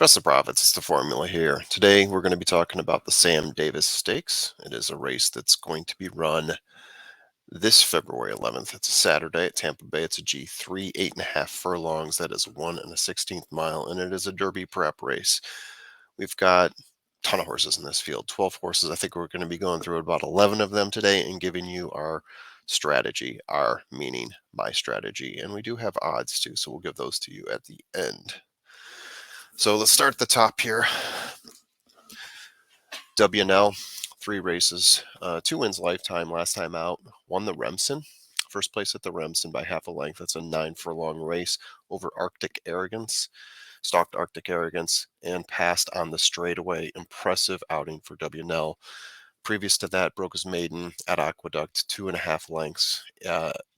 Trust the profits. It's the formula here. Today, we're going to be talking about the Sam Davis Stakes. It is a race that's going to be run this February 11th. It's a Saturday at Tampa Bay. It's a G3, 8.5 furlongs. That is 1 1/16 mile, and it is a Derby prep race. We've got a ton of horses in this field, 12 horses. I think we're going to be going through about 11 of them today and giving you our strategy, our meaning my strategy. And we do have odds too, so we'll give those to you at the end. So let's start at the top here. WNL, 3 races, 2 wins lifetime. Last time out, won the Remsen. First place at the Remsen by half a length. That's a 9 furlong race over Arctic Arrogance. Stalked Arctic Arrogance and passed on the straightaway. Impressive outing for WNL. Previous to that, broke his maiden at Aqueduct, 2.5 lengths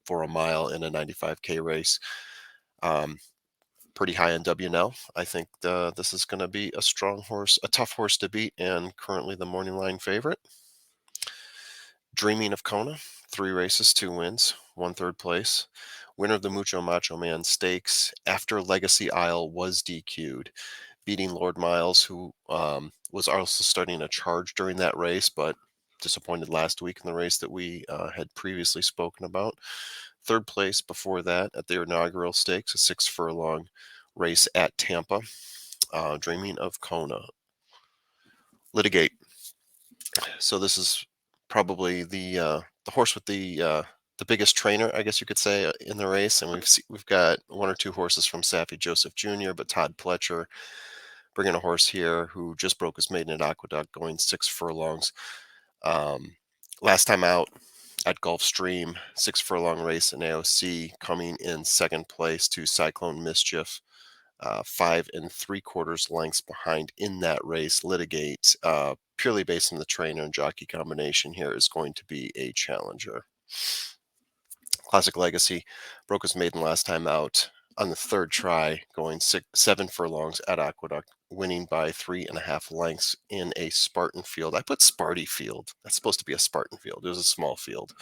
for a mile in a 95K race. Pretty high in WNL. I think this is going to be a strong horse, a tough horse to beat, and currently the morning line favorite. Dreaming of KONA, 3 races, 2 wins, 1 third place. Winner of the Mucho Macho Man Stakes after Legacy Isle was DQ'd, beating Lord Miles, who was also starting a charge during that race, but disappointed last week in the race that we had previously spoken about. Third place before that at their inaugural stakes, a 6 furlong race at Tampa. Dreaming of KONA. Litigate. So this is probably the horse with the biggest trainer, I guess you could say, in the race. And we've got 1 or 2 horses from Saffie Joseph Jr., but Todd Pletcher bringing a horse here who just broke his maiden at Aqueduct, going 6 furlongs. Last time out at Gulfstream, 6 furlong race in AOC, coming in second place to Cyclone Mischief, 5 3/4 lengths behind in that race. Litigate, purely based on the trainer and jockey combination here, is going to be a challenger. Classic Legacy broke his maiden last time out on the 3rd try, going 7 furlongs at Aqueduct, winning by 3.5 lengths in a Spartan field. I put Sparty field. That's supposed to be a Spartan field. It was a small field.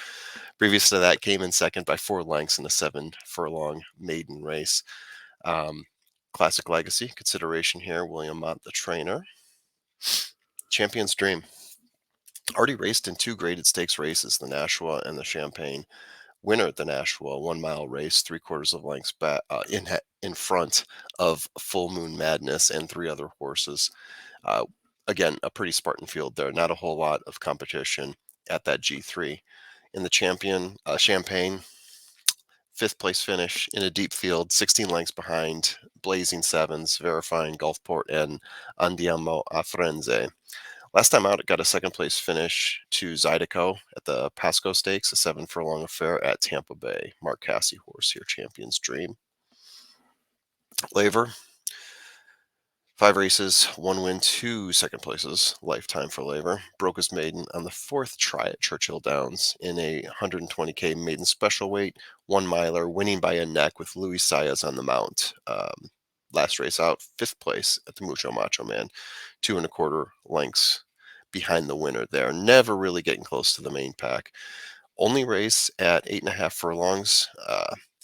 Previous to that, came in second by 4 lengths in a 7 furlong maiden race. Classic Legacy consideration here. William Mott, the trainer. Champion's Dream. Already raced in 2 graded stakes races, the Nashua and the Champagne. Winner at the Nashua, 1 mile race, 3/4 of lengths back, in front of Full Moon Madness and 3 other horses. Again, a pretty Spartan field there. Not a whole lot of competition at that G3. In the Champagne, 5th place finish in a deep field, 16 lengths behind Blazing Sevens, Verifying Gulfport, and Andiamo a Frenze. Last time out, it got a 2nd place finish to ZYDECEAUX at the Pasco Stakes, a 7 furlong affair at Tampa Bay. Mark Casse horse here, Champion's Dream. Laver, 5 races, 1 win, 2 second places, lifetime for Laver. Broke his maiden on the 4th try at Churchill Downs in a 120K maiden special weight, 1 miler, winning by a neck with Louis Saez on the mount. Last race out, 5th place at the Mucho Macho Man, 2 1/4 lengths behind the winner there. Never really getting close to the main pack. Only race at 8.5 furlongs.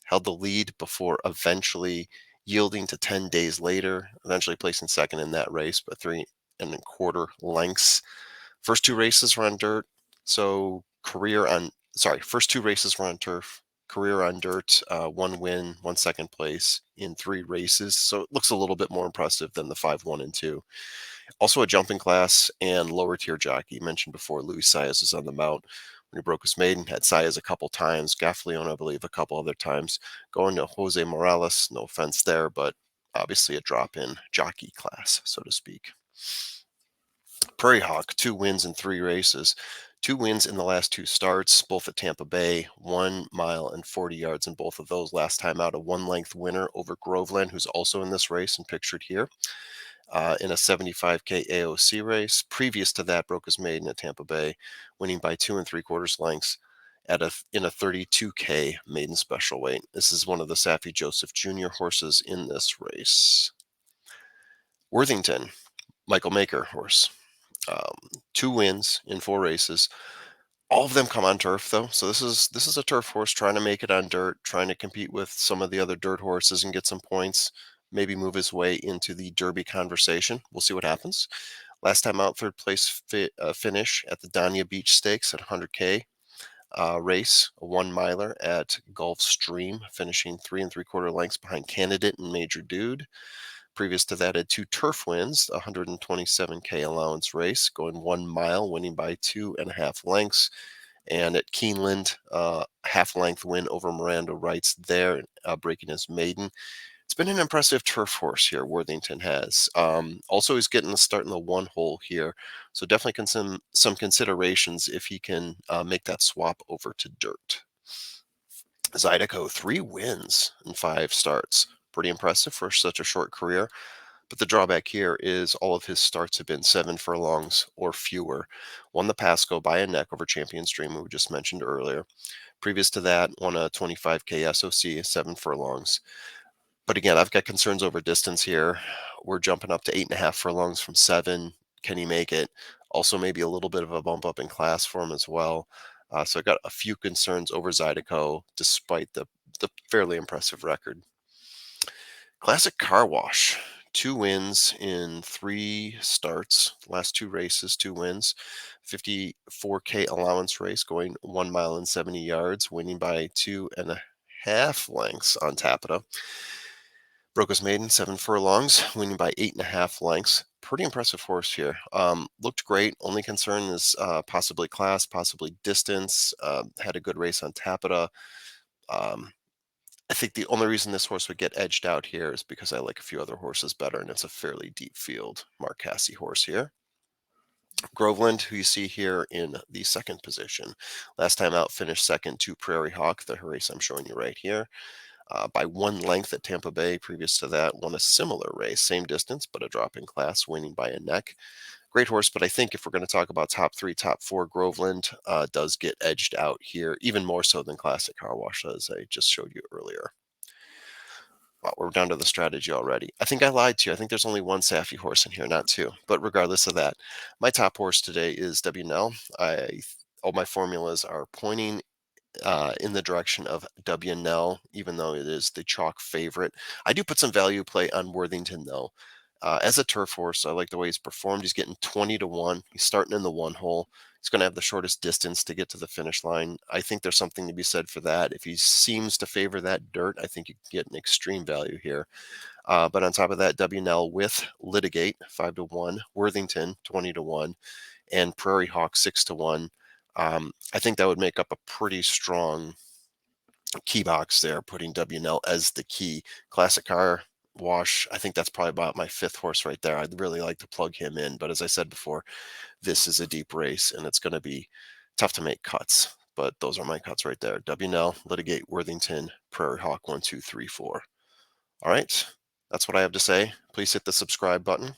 Held the lead before eventually yielding to 10 days later, eventually placing second in that race, but 3 1/4 lengths. First 2 races were on dirt. So first 2 races were on turf. Career on dirt, 1 win, 1 second place in 3 races. So it looks a little bit more impressive than the 5, 1, and 2. Also a jumping class and lower tier jockey. Mentioned before, Louis Saez is on the mount when he broke his maiden. Had Saez a couple times, Gaffleone, I believe, a couple other times. Going to Jose Morales, no offense there, but obviously a drop in jockey class, so to speak. Prairie Hawk, 2 wins in 3 races. 2 wins in the last 2 starts, both at Tampa Bay, 1 mile and 40 yards in both of those. Last time out, a 1-length winner over Groveland, who's also in this race and pictured here, in a 75K AOC race. Previous to that, broke his maiden at Tampa Bay, winning by 2 3/4 lengths in a 32K maiden special weight. This is one of the Saffie Joseph Jr. horses in this race. Worthington, Michael Maker horse. 2 wins in 4 races. All of them come on turf, though. So this is a turf horse trying to make it on dirt, trying to compete with some of the other dirt horses and get some points. maybe move his way into the Derby conversation. We'll see what happens. Last time out, third place finish at the Dania Beach Stakes at 100K race, a 1 miler at Gulfstream, finishing 3 3/4 lengths behind Candidate and Major Dude. Previous to that, had 2 turf wins, a 127K allowance race, going 1 mile, winning by 2.5 lengths. And at Keeneland, half-length win over Miranda Wrights there, breaking his maiden. It's been an impressive turf horse here, Worthington has. Also, he's getting the start in the one hole here, so definitely some considerations if he can make that swap over to dirt. ZYDECEAUX, 3 wins in 5 starts. Pretty impressive for such a short career. But the drawback here is all of his starts have been 7 furlongs or fewer. Won the Pasco by a neck over Champion's Dream, who we just mentioned earlier. Previous to that, won a 25K SOC, 7 furlongs. But again, I've got concerns over distance here. We're jumping up to 8.5 furlongs from 7. Can he make it? Also, maybe a little bit of a bump up in class for him as well. So I got a few concerns over ZYDECEAUX, despite the fairly impressive record. Classic Car Wash. 2 wins in 3 starts. Last 2 races, 2 wins. 54K allowance race, going 1 mile and 70 yards, winning by 2.5 lengths on Tapita. Broke his maiden, 7 furlongs, winning by 8.5 lengths. Pretty impressive horse here. Looked great. Only concern is possibly class, possibly distance. Had a good race on Tapita. I think the only reason this horse would get edged out here is because I like a few other horses better, and it's a fairly deep field. Mark Casse horse here. Groveland, who you see here in the second position. Last time out, finished second to Prairie Hawk, the race I'm showing you right here. By 1 length at Tampa Bay. Previous to that, won a similar race, same distance, but a drop in class, winning by a neck. Great horse, but I think if we're going to talk about top 3, top 4, Groveland does get edged out here, even more so than Classic Car Wash, as I just showed you earlier. Well, we're down to the strategy already. I think I lied to you. I think there's only one Saffy horse in here, not 2. But regardless of that, my top horse today is WNL. All my formulas are pointing in the direction of WNL, even though it is the chalk favorite. I do put some value play on Worthington, though. As a turf horse, I like the way he's performed. He's getting 20-1. He's starting in the one hole. He's going to have the shortest distance to get to the finish line. I think there's something to be said for that. If he seems to favor that dirt, I think you can get an extreme value here. But on top of that, WNL with Litigate, 5-1, Worthington, 20-1, and Prairie Hawk, 6-1. I think that would make up a pretty strong key box there, putting WNL as the key. Classic Car Wash, I think that's probably about my 5th horse right there. I'd really like to plug him in, but as I said before, this is a deep race and it's going to be tough to make cuts. But those are my cuts right there. WNL, Litigate, Worthington, Prairie Hawk, 1, 2, 3, 4. All right, that's what I have to say. Please hit the subscribe button.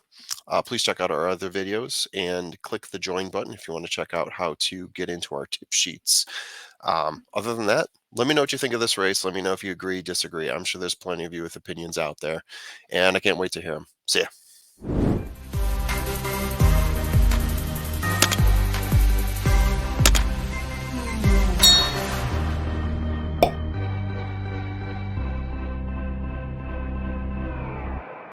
Please check out our other videos and click the join button if you want to check out how to get into our tip sheets. Other than that, let me know what you think of this race. Let me know if you agree, disagree. I'm sure there's plenty of you with opinions out there, and I can't wait to hear them. See ya.